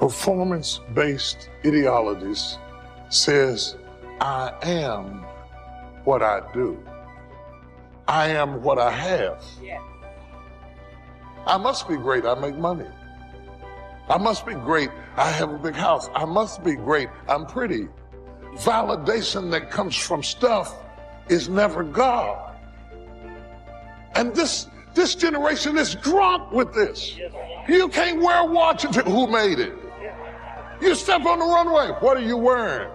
Performance-based ideologies says, I am what I do. I am what I have. I must be great, I make money. I must be great, I have a big house. I must be great, I'm pretty. Validation that comes from stuff is never God. And this generation is drunk with this. You can't wear a watch until who made it? You step on the runway, what are you wearing?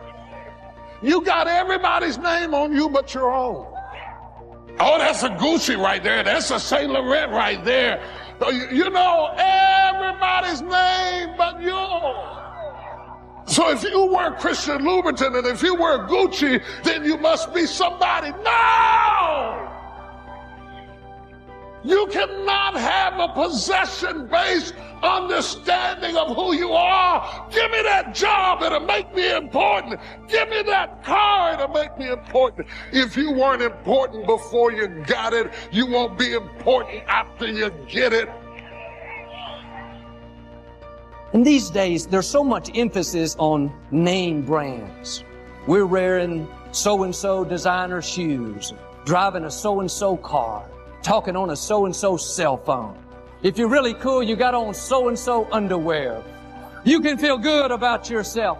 You got everybody's name on you but your own. Oh, that's a Gucci right there. That's a Saint Laurent right there. You know everybody's name but yours. So if you wear Christian Louboutin and if you wear Gucci, then you must be somebody. No! You cannot have a possession-based understanding of who you are. Give me that job, it'll make me important. Give me that car, it'll make me important. If you weren't important before you got it, you won't be important after you get it. And these days, there's so much emphasis on name brands. We're wearing so-and-so designer shoes, driving a so-and-so car, talking on a so-and-so cell phone. If you're really cool, you got on so-and-so underwear. You can feel good about yourself.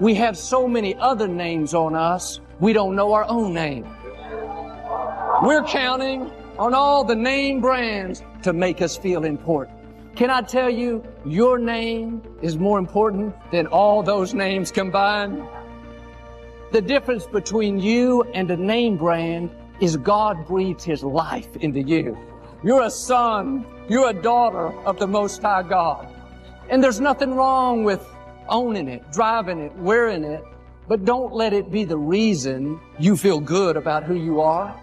We have so many other names on us, we don't know our own name. We're counting on all the name brands to make us feel important. Can I tell you, your name is more important than all those names combined? The difference between you and a name brand is God breathed His life into you. You're a son, you're a daughter of the Most High God. And there's nothing wrong with owning it, driving it, wearing it, but don't let it be the reason you feel good about who you are.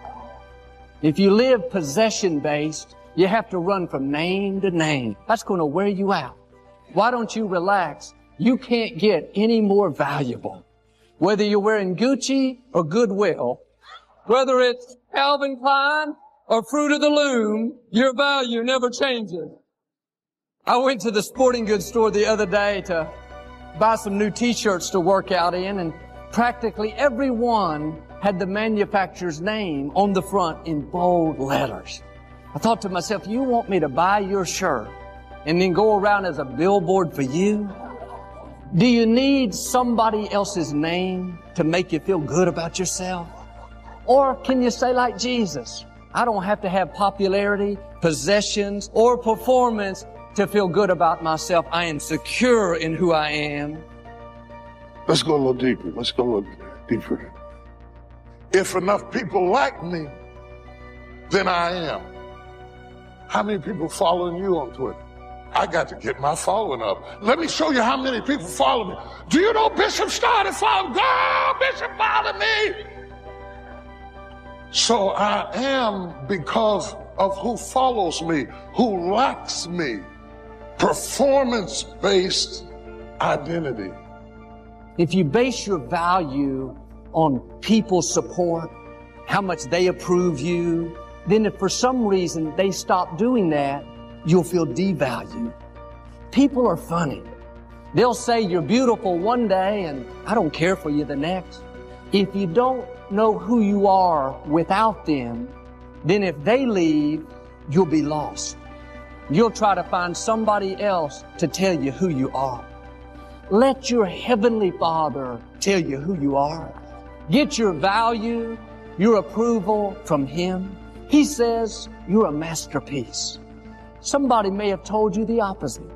If you live possession-based, you have to run from name to name. That's going to wear you out. Why don't you relax? You can't get any more valuable. Whether you're wearing Gucci or Goodwill, whether it's Calvin Klein or Fruit of the Loom, your value never changes. I went to the sporting goods store the other day to buy some new t-shirts to work out in, and practically every one had the manufacturer's name on the front in bold letters. I thought to myself, you want me to buy your shirt and then go around as a billboard for you? Do you need somebody else's name to make you feel good about yourself? Or can you say like Jesus, I don't have to have popularity, possessions, or performance to feel good about myself. I am secure in who I am. Let's go a little deeper. Let's go a little deeper. If enough people like me, then I am. How many people following you on Twitter? I got to get my following up. Let me show you how many people follow me. Do you know Bishop started following? Go, Bishop, follow me. So I am because of who follows me, who likes me. Performance-based identity. If you base your value on people's support, how much they approve you, then if for some reason they stop doing that, you'll feel devalued. People are funny. They'll say you're beautiful one day and I don't care for you the next. If you don't know who you are without them, then if they leave, you'll be lost. You'll try to find somebody else to tell you who you are. Let your Heavenly Father tell you who you are. Get your value, your approval from Him. He says you're a masterpiece. Somebody may have told you the opposite.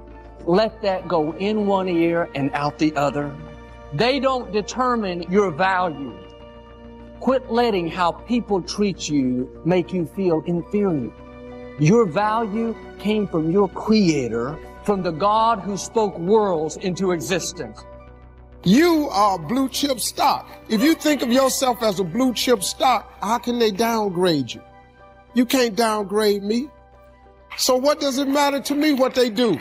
Let that go in one ear and out the other. They don't determine your value. Quit letting how people treat you make you feel inferior. Your value came from your Creator, from the God who spoke worlds into existence. You are blue chip stock. If you think of yourself as a blue chip stock, how can they downgrade you? You can't downgrade me. So what does it matter to me what they do?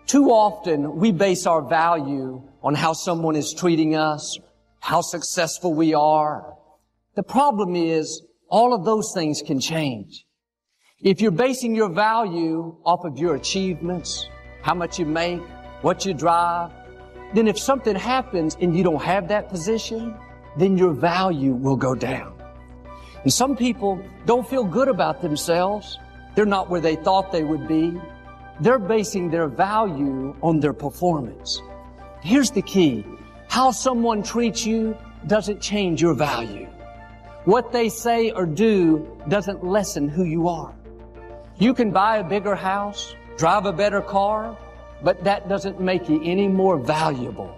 Too often we base our value on how someone is treating us, how successful we are. The problem is all of those things can change. If you're basing your value off of your achievements, how much you make, what you drive, then if something happens and you don't have that position, then your value will go down. And some people don't feel good about themselves. They're not where they thought they would be. They're basing their value on their performance. Here's the key. How someone treats you doesn't change your value. What they say or do doesn't lessen who you are. You can buy a bigger house, drive a better car, but that doesn't make you any more valuable.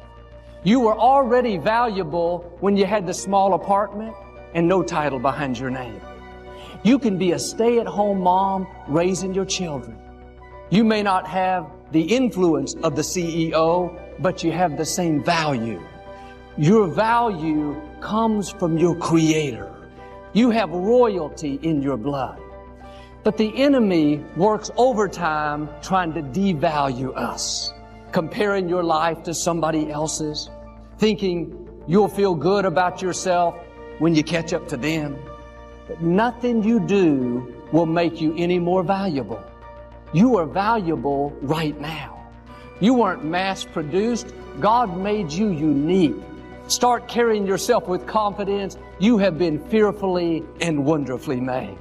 You were already valuable when you had the small apartment and no title behind your name. You can be a stay-at-home mom raising your children. You may not have the influence of the CEO, but you have the same value. Your value comes from your Creator. You have royalty in your blood. But the enemy works overtime trying to devalue us, comparing your life to somebody else's, thinking you'll feel good about yourself when you catch up to them. But nothing you do will make you any more valuable. You are valuable right now. You weren't mass-produced. God made you unique. Start carrying yourself with confidence. You have been fearfully and wonderfully made.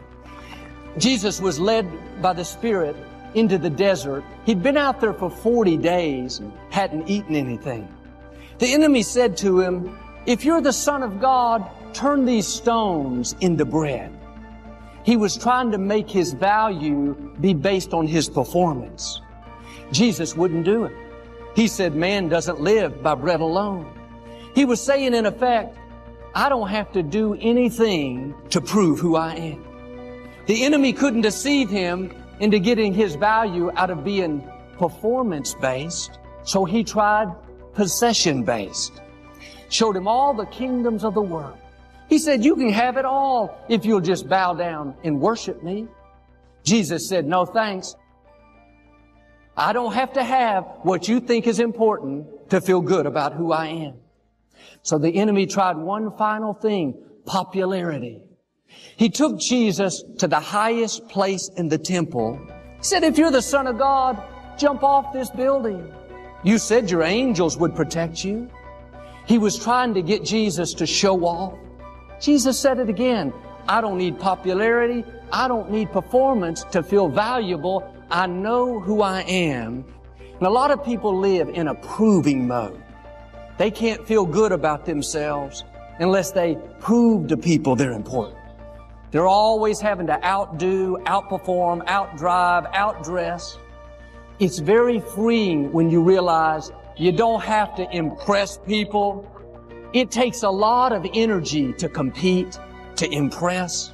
Jesus was led by the Spirit into the desert. He'd been out there for 40 days and hadn't eaten anything. The enemy said to him, "If you're the Son of God, turn these stones into bread." He was trying to make his value be based on his performance. Jesus wouldn't do it. He said, "Man doesn't live by bread alone." He was saying, in effect, I don't have to do anything to prove who I am. The enemy couldn't deceive him into getting his value out of being performance-based, so he tried possession-based. Showed him all the kingdoms of the world. He said, "You can have it all if you'll just bow down and worship me." Jesus said, "No thanks. I don't have to have what you think is important to feel good about who I am." So the enemy tried one final thing, popularity. He took Jesus to the highest place in the temple. He said, "If you're the Son of God, jump off this building. You said your angels would protect you." He was trying to get Jesus to show off. Jesus said it again, "I don't need popularity. I don't need performance to feel valuable. I know who I am." And a lot of people live in a proving mode. They can't feel good about themselves unless they prove to people they're important. They're always having to outdo, outperform, outdrive, outdress. It's very freeing when you realize you don't have to impress people. It takes a lot of energy to compete, to impress.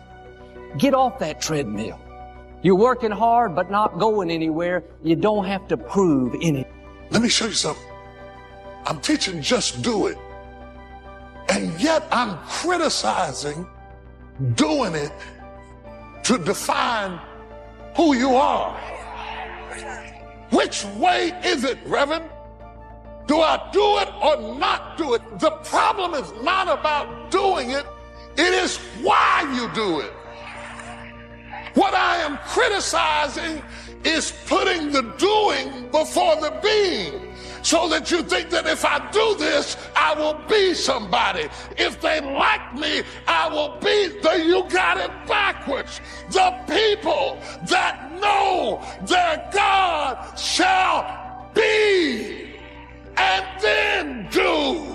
Get off that treadmill. You're working hard but not going anywhere. You don't have to prove anything. Let me show you something. I'm teaching just do it. And yet I'm criticizing doing it to define who you are. Which way is it, Reverend? Do I do it or not do it? The problem is not about doing it. It is why you do it. What I am criticizing is putting the doing before the being. So that you think that if I do this, I will be somebody. If they like me, I will be. You got it backwards. The people that know their God shall be and then do.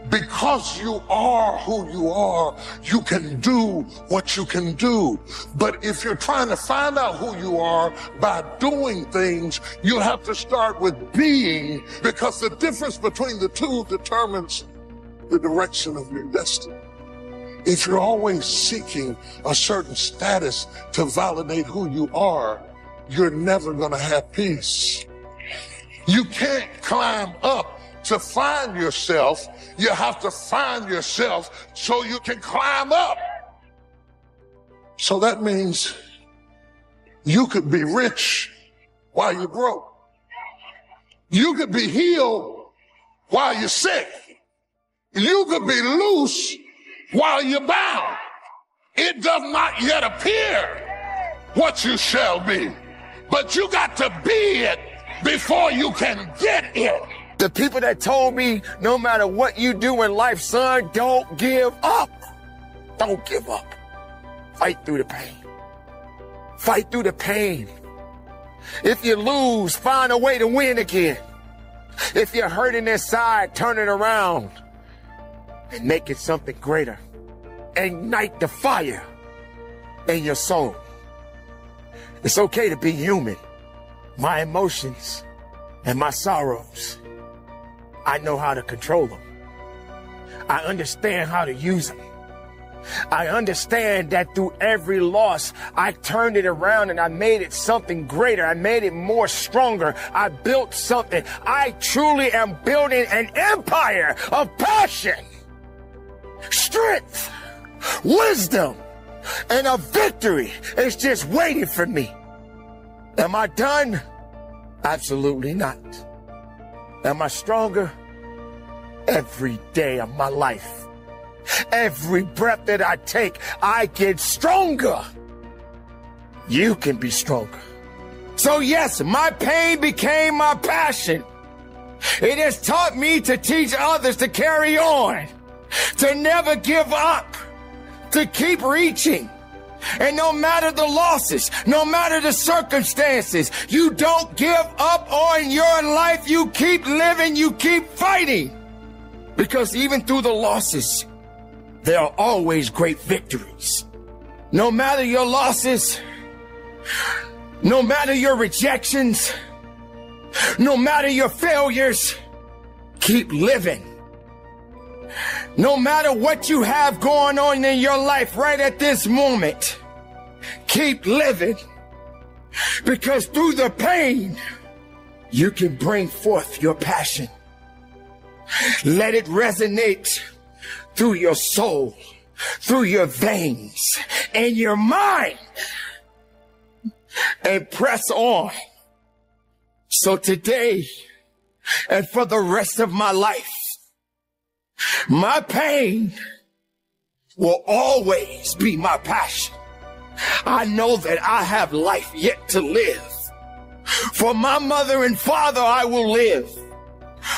Because you are who you are, you can do what you can do. But if you're trying to find out who you are by doing things, you'll have to start with being, because the difference between the two determines the direction of your destiny. If you're always seeking a certain status to validate who you are, you're never going to have peace. You can't climb up to find yourself. You have to find yourself so you can climb up. So that means you could be rich while you're broke. You could be healed while you're sick. You could be loose while you're bound. It does not yet appear what you shall be, but you got to be it before you can get it. The people that told me, no matter what you do in life, son, don't give up. Don't give up. Fight through the pain. Fight through the pain. If you lose, find a way to win again. If you're hurting inside, turn it around and make it something greater. Ignite the fire in your soul. It's okay to be human. My emotions and my sorrows, I know how to control them. I understand how to use them. I understand that through every loss, I turned it around and I made it something greater. I made it more stronger. I built something. I truly am building an empire of passion, strength, wisdom, and a victory is just waiting for me. Am I done? Absolutely not. Am I stronger? Every day of my life. Every breath that I take, I get stronger. You can be stronger. So yes, my pain became my passion. It has taught me to teach others to carry on, to never give up, to keep reaching. And no matter the losses, no matter the circumstances, you don't give up on your life. You keep living, you keep fighting. Because even through the losses, there are always great victories. No matter your losses, no matter your rejections, no matter your failures, keep living. No matter what you have going on in your life right at this moment, keep living. Because through the pain, you can bring forth your passion. Let it resonate through your soul, through your veins, and your mind. And press on. So today, and for the rest of my life, my pain will always be my passion. I know that I have life yet to live. For my mother and father, I will live.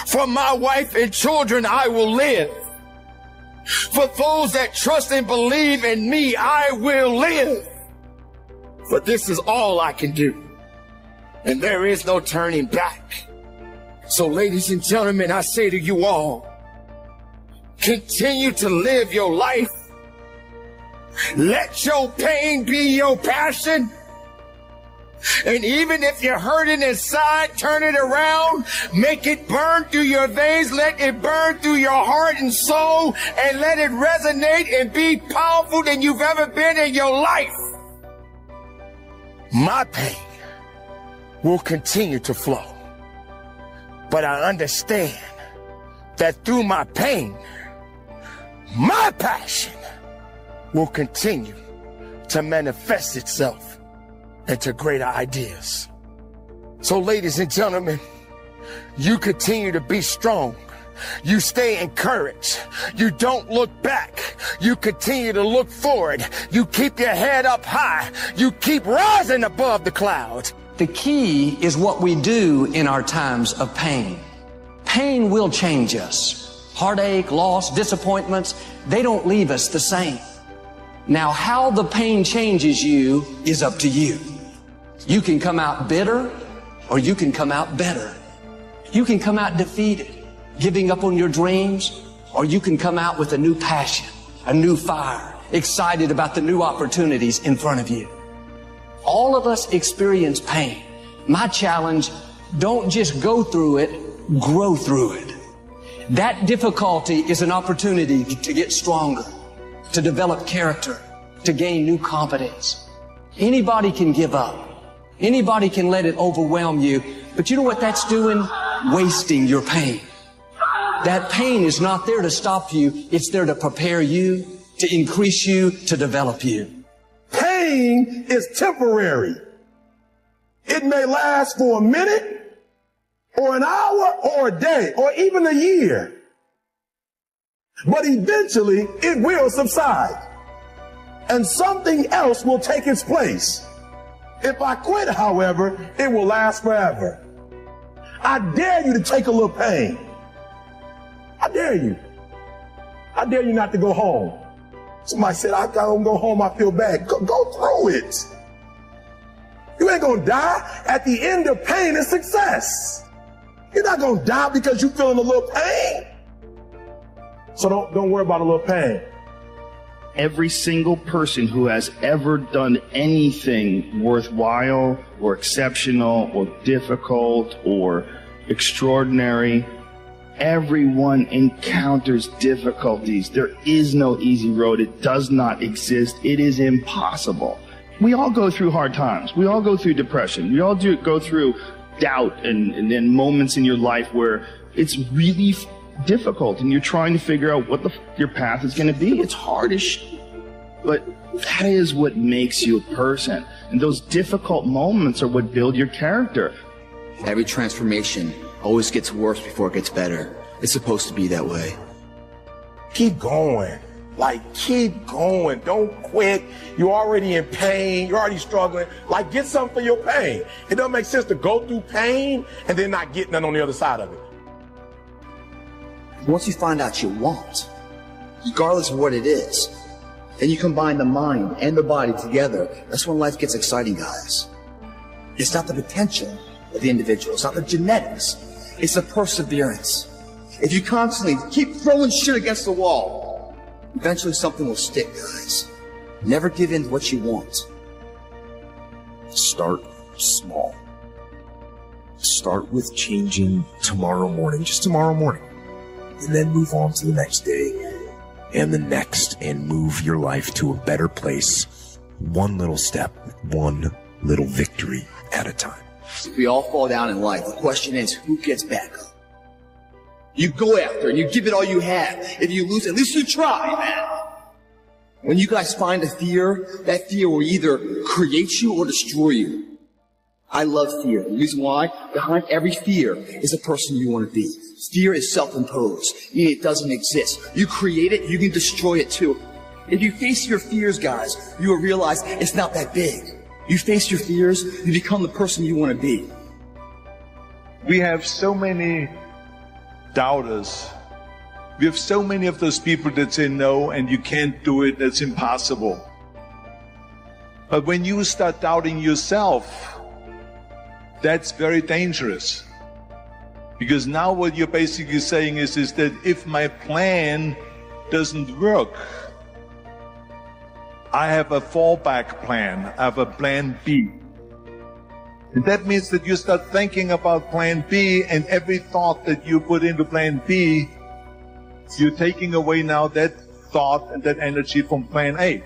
For my wife and children, I will live. For those that trust and believe in me, I will live. For this is all I can do. And there is no turning back. So ladies and gentlemen, I say to you all, continue to live your life. Let your pain be your passion. And even if you're hurting inside, turn it around. Make it burn through your veins. Let it burn through your heart and soul. And let it resonate and be powerful than you've ever been in your life. My pain will continue to flow. But I understand that through my pain, my passion will continue to manifest itself into greater ideas. So ladies and gentlemen, you continue to be strong. You stay encouraged. You don't look back. You continue to look forward. You keep your head up high. You keep rising above the clouds. The key is what we do in our times of pain. Pain will change us. Heartache, loss, disappointments, they don't leave us the same. Now, how the pain changes you is up to you. You can come out bitter, or you can come out better. You can come out defeated, giving up on your dreams, or you can come out with a new passion, a new fire, excited about the new opportunities in front of you. All of us experience pain. My challenge, don't just go through it, grow through it. That difficulty is an opportunity to get stronger, to develop character, to gain new competence. Anybody can give up. Anybody can let it overwhelm you. But you know what that's doing? Wasting your pain. That pain is not there to stop you. It's there to prepare you, to increase you, to develop you. Pain is temporary. It may last for a minute, or an hour, or a day, or even a year. But eventually, it will subside. And something else will take its place. If I quit, however, it will last forever. I dare you to take a little pain. I dare you. I dare you not to go home. Somebody said, I don't go home, I feel bad. Go through it. You ain't gonna die. At the end of pain is success. You're not gonna die because you're feeling a little pain. So don't worry about a little pain. Every single person who has ever done anything worthwhile or exceptional or difficult or extraordinary, everyone encounters difficulties. There is no easy road. It does not exist. It is impossible. We all go through hard times. We all go through depression. We all go through doubt and then moments in your life where it's really difficult and you're trying to figure out what your path is going to be. It's hard as shit. But that is what makes you a person. And those difficult moments are what build your character. Every transformation always gets worse before it gets better. It's supposed to be that way. Keep going. Like, keep going. Don't quit. You're already in pain. You're already struggling. Like, get something for your pain. It doesn't make sense to go through pain and then not get nothing on the other side of it. Once you find out you want, regardless of what it is, and you combine the mind and the body together, that's when life gets exciting, guys. It's not the potential of the individual. It's not the genetics. It's the perseverance. If you constantly keep throwing shit against the wall, eventually something will stick, guys. Never give in to what you want. Start small. Start with changing tomorrow morning, just tomorrow morning. And then move on to the next day and the next, and move your life to a better place. One little step, one little victory at a time. We all fall down in life. The question is, who gets back up? You go after and you give it all you have. If you lose, at least you try, man. When you guys find a fear, that fear will either create you or destroy you. I love fear. The reason why? Behind every fear is a person you want to be. Fear is self-imposed, meaning it doesn't exist. You create it, you can destroy it too. If you face your fears, guys, you will realize it's not that big. You face your fears, you become the person you want to be. We have so many doubters. We have so many of those people that say no, and you can't do it, that's impossible. But when you start doubting yourself, that's very dangerous. Because now what you're basically saying is that if my plan doesn't work, I have a fallback plan. I have a plan B. And that means that you start thinking about plan B, and every thought that you put into plan B, you're taking away now that thought and that energy from plan A.